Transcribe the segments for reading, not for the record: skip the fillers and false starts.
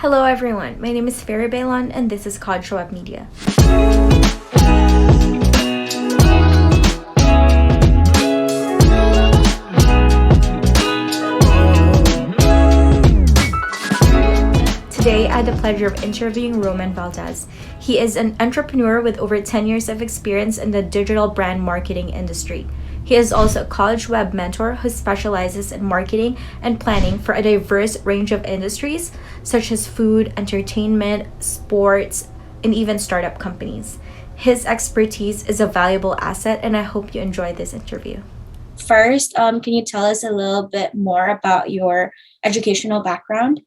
Hello everyone, my name is Ferry Baylon and this is CWM Media. Today, I had the pleasure of interviewing Roman Valdez. He is an entrepreneur with over 10 years of experience in the digital brand marketing industry. He is also a college web mentor who specializes in marketing and planning for a diverse range of industries such as food, entertainment, sports, and even startup companies. His expertise is a valuable asset, and I hope you enjoy this interview. First, can you tell us a little bit more about your educational background?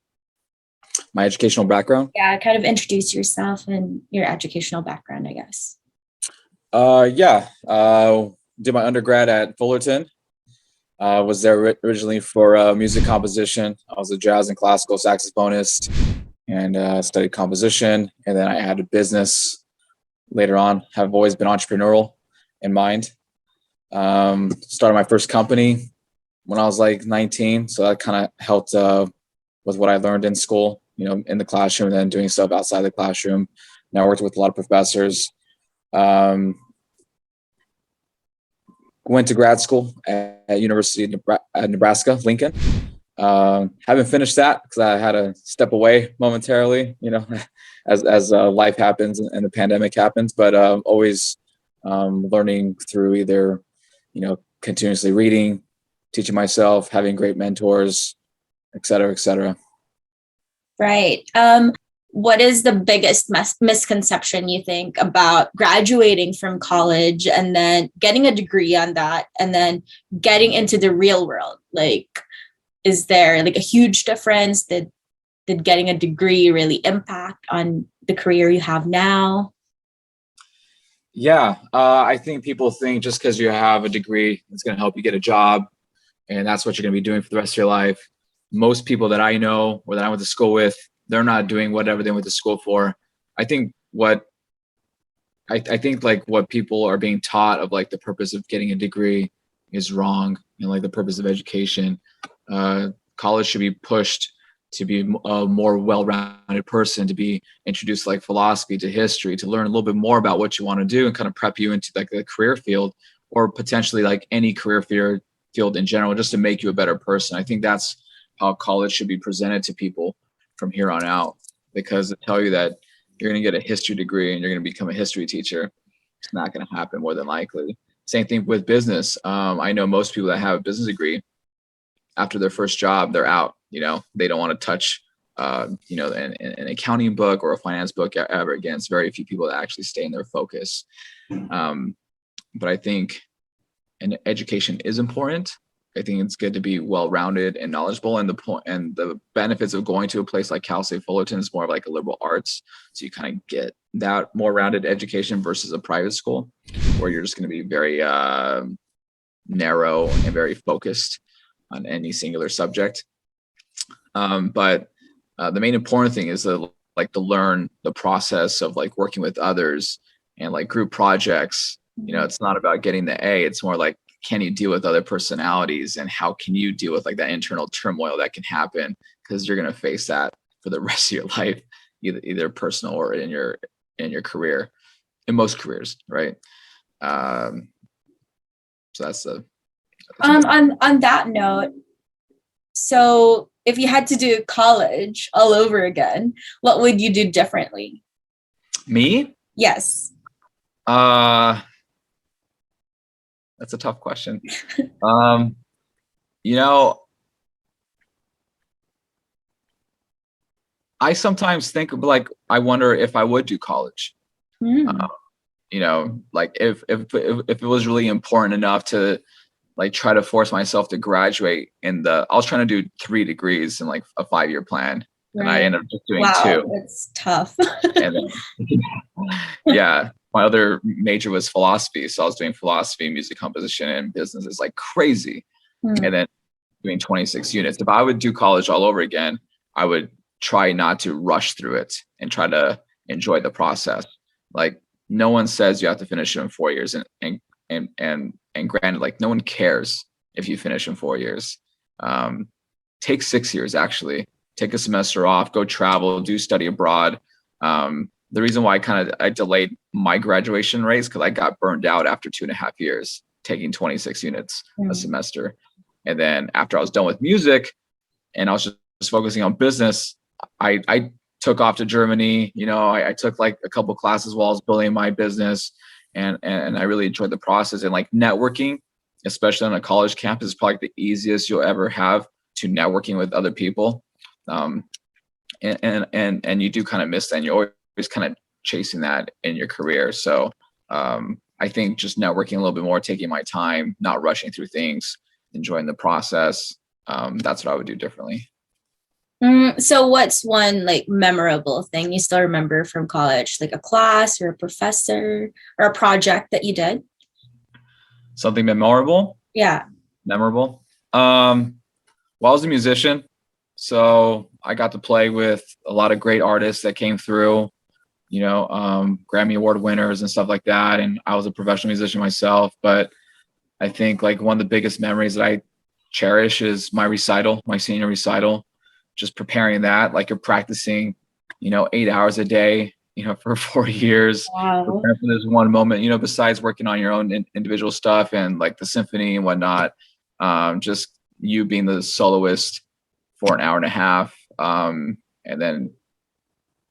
My educational background? Yeah, kind of introduce yourself and your educational background, I guess. Did my undergrad at Fullerton. Was there originally for music composition. I was a jazz and classical saxophonist and studied composition. And then I had a business later on. Have always been entrepreneurial in mind. Started my first company when I was like 19. So that kind of helped with what I learned in school, in the classroom, and then doing stuff outside the classroom. And I worked with a lot of professors. Went to grad school at University of Nebraska, Lincoln. Haven't finished that because I had to step away momentarily, as life happens and the pandemic happens. But always learning through either, continuously reading, teaching myself, having great mentors, et cetera, et cetera. Right. What is the biggest misconception you think about graduating from college and then getting a degree on that and then getting into the real world? Like, is there like a huge difference? Did getting a degree really impact on the career you have now? Yeah, I think people think just because you have a degree, it's going to help you get a job, and that's what you're going to be doing for the rest of your life. Most people that I know or that I went to school with, they're not doing whatever they went to school for. I think what people are being taught of like the purpose of getting a degree is wrong, and like the purpose of education. College should be pushed to be a more well-rounded person, to be introduced to like philosophy, to history, to learn a little bit more about what you want to do and kind of prep you into like the career field, or potentially like any career field in general, just to make you a better person. I think that's how college should be presented to people from here on out, because to tell you that you're going to get a history degree and you're going to become a history teacher, it's not going to happen more than likely. Same thing with business. I know most people that have a business degree, after their first job, they're out. They don't want to touch, an accounting book or a finance book ever again. It's very few people that actually stay in their focus. But I think an education is important. I think it's good to be well-rounded and knowledgeable. And the benefits of going to a place like Cal State Fullerton is more of like a liberal arts. So you kind of get that more rounded education versus a private school where you're just going to be very narrow and very focused on any singular subject. But the main important thing is to learn the process of like working with others and like group projects. It's not about getting the A. It's more like, can you deal with other personalities, and how can you deal with like that internal turmoil that can happen, because you're going to face that for the rest of your life, either personal or in your career, in most careers, right? So that's on that note, so if you had to do college all over again, what would you do differently? Me? Yes. That's a tough question. I sometimes think like, I wonder if I would do college. Like if it was really important enough to like try to force myself to graduate I was trying to do 3 degrees in like a 5-year plan. Right. And I ended up just doing 2. That's tough. And then, yeah, my other major was philosophy. So I was doing philosophy, music composition, and business is like crazy. And then doing 26 units. If I would do college all over again, I would try not to rush through it and try to enjoy the process. Like, no one says you have to finish it in 4 years, and granted, like, no one cares if you finish in 4 years. Take 6 years actually. take a semester off, go travel, do study abroad. The reason why I delayed my graduation rates because I got burned out after 2.5 years taking 26 units a semester. And then after I was done with music and I was just focusing on business, I took off to Germany. I took like a couple classes while I was building my business, and I really enjoyed the process. And like networking, especially on a college campus, is probably the easiest you'll ever have to networking with other people. And you do kind of miss that. And you're always kind of chasing that in your career. So I think just networking a little bit more, taking my time, not rushing through things, enjoying the process. That's what I would do differently. So what's one like memorable thing you still remember from college, like a class or a professor or a project that you did? Something memorable? Yeah. Memorable. Well, I was a musician, so I got to play with a lot of great artists that came through, Grammy Award winners and stuff like that. And I was a professional musician myself, but I think like one of the biggest memories that I cherish is my senior recital, just preparing that, like you're practicing, 8 hours a day, for 4 years. Wow. Preparing for this one moment, besides working on your own individual stuff and like the symphony and whatnot, just you being the soloist for an hour and a half, and then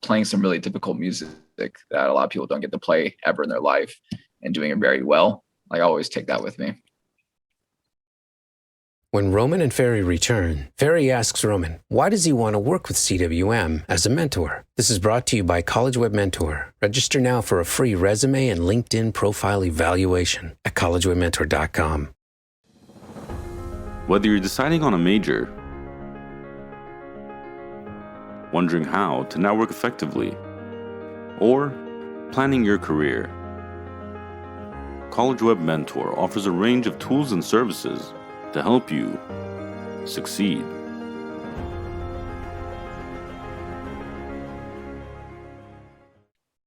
playing some really difficult music that a lot of people don't get to play ever in their life and doing it very well. Like I always take that with me. When Roman and Ferry return, Ferry asks Roman, why does he want to work with CWM as a mentor? This is brought to you by College Web Mentor. Register now for a free resume and LinkedIn profile evaluation at collegewebmentor.com. Whether you're deciding on a major, wondering how to network effectively, or planning your career, College Web Mentor offers a range of tools and services to help you succeed.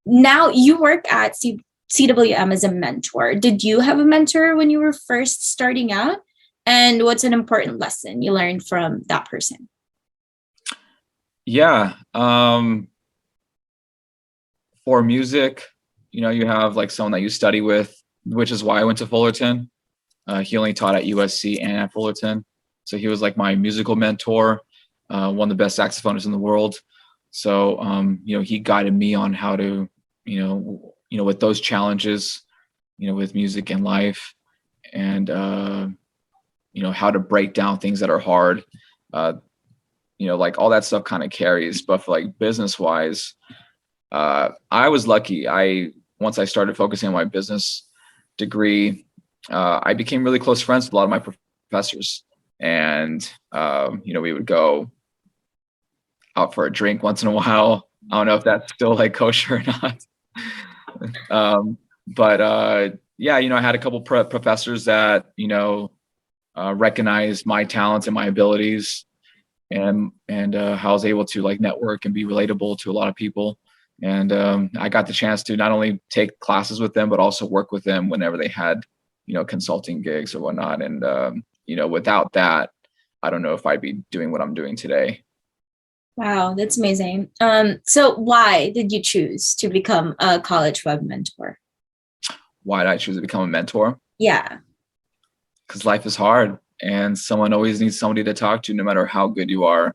Now you work at CWM as a mentor. Did you have a mentor when you were first starting out? And what's an important lesson you learned from that person? Yeah. For music, you have like someone that you study with, which is why I went to Fullerton. He only taught at USC and at Fullerton. So he was like my musical mentor, one of the best saxophonists in the world. So, he guided me on how to, with those challenges, with music and life, and, how to break down things that are hard. Like all that stuff kind of carries. But for like business wise, I was lucky. Once I started focusing on my business degree, I became really close friends with a lot of my professors, and we would go out for a drink once in a while. I don't know if that's still like kosher or not. But I had a couple professors that recognized my talents and my abilities, and how I was able to like network and be relatable to a lot of people. And I got the chance to not only take classes with them, but also work with them whenever they had consulting gigs or whatnot. And, without that, I don't know if I'd be doing what I'm doing today. Wow, that's amazing. So why did you choose to become a college web mentor? Why did I choose to become a mentor? Yeah. Because life is hard and someone always needs somebody to talk to, no matter how good you are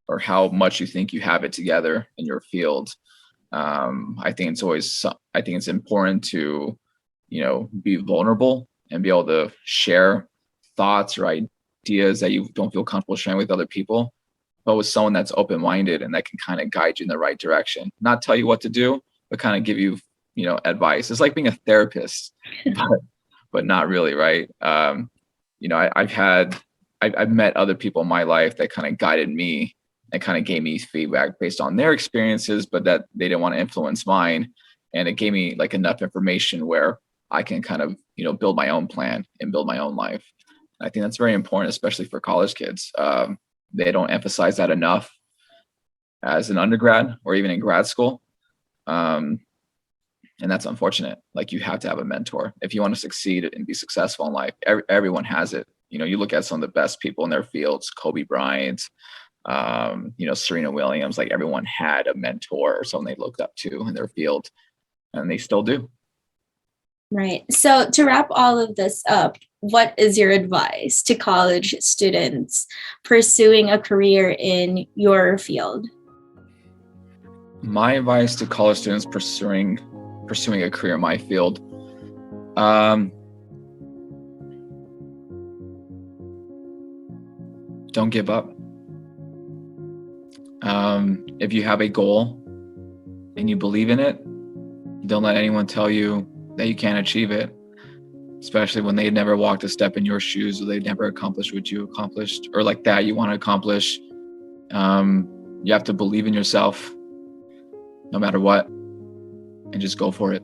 or how much you think you have it together in your field. I think it's important to, be vulnerable and be able to share thoughts or ideas that you don't feel comfortable sharing with other people, but with someone that's open-minded and that can kind of guide you in the right direction, not tell you what to do, but kind of give you, advice. It's like being a therapist, but not really, right? I've met other people in my life that kind of guided me and kind of gave me feedback based on their experiences, but that they didn't want to influence mine. And it gave me like enough information where I can kind of, build my own plan and build my own life. I think that's very important, especially for college kids. They don't emphasize that enough as an undergrad or even in grad school. And that's unfortunate. Like you have to have a mentor if you want to succeed and be successful in life. Everyone has it. You look at some of the best people in their fields, Kobe Bryant, Serena Williams, like everyone had a mentor or someone they looked up to in their field, and they still do. Right. So to wrap all of this up, what is your advice to college students pursuing a career in your field? My advice to college students pursuing a career in my field, don't give up. If you have a goal and you believe in it, don't let anyone tell you that you can't achieve it, especially when they never walked a step in your shoes or they never accomplished what you accomplished or like that you want to accomplish. You have to believe in yourself no matter what and just go for it.